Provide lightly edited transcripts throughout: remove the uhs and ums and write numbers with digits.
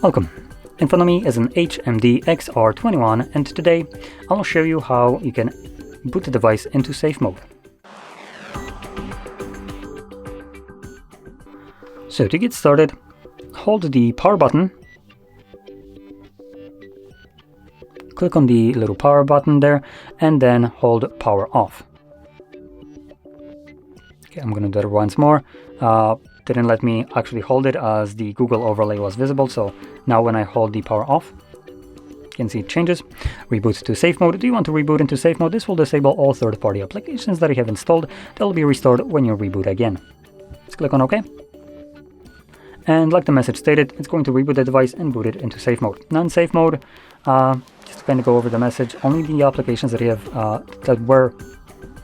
Welcome. In front of me is an HMD XR21, and today I'll show you how you can boot the device into safe mode. So to get started, hold the power button, click on the little power button there, and then hold power off. Okay, I'm going to do it once more. Didn't let me actually hold it as the Google overlay was visible, so now when I hold the power off, you can see it changes. Reboot to safe mode. Do you want to reboot into safe mode? This will disable all third-party applications that you have installed. They'll be restored when you reboot again. Let's click on OK. And like the message stated, it's going to reboot the device and boot it into safe mode. Now in safe mode, just to kind of go over the message, only the applications that you have that were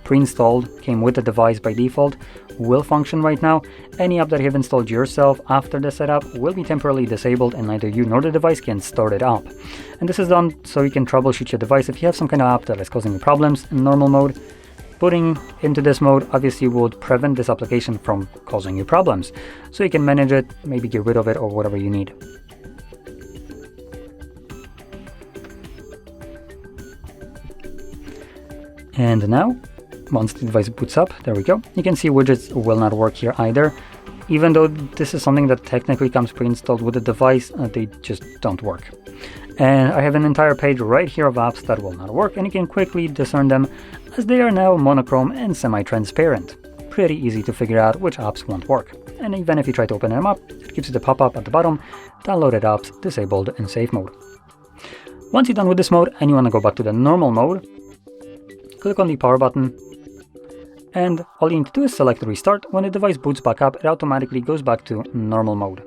pre-installed, came with the device by default, will function right now. Any app that you have installed yourself after the setup will be temporarily disabled, and neither you nor the device can start it up. And this is done so you can troubleshoot your device if you have some kind of app that is causing you problems in normal mode. Putting into this mode obviously would prevent this application from causing you problems, so you can manage it, maybe get rid of it or whatever you need. And now, once the device boots up, there we go, you can see widgets will not work here either. Even though this is something that technically comes pre-installed with the device, they just don't work. And I have an entire page right here of apps that will not work, and you can quickly discern them as they are now monochrome and semi-transparent. Pretty easy to figure out which apps won't work. And even if you try to open them up, it gives you the pop-up at the bottom, downloaded apps disabled in safe mode. Once you're done with this mode and you want to go back to the normal mode, click on the power button, and all you need to do is select restart. When the device boots back up, it automatically goes back to normal mode.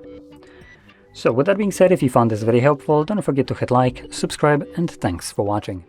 So with that being said, if you found this very helpful, don't forget to hit like, subscribe, and thanks for watching.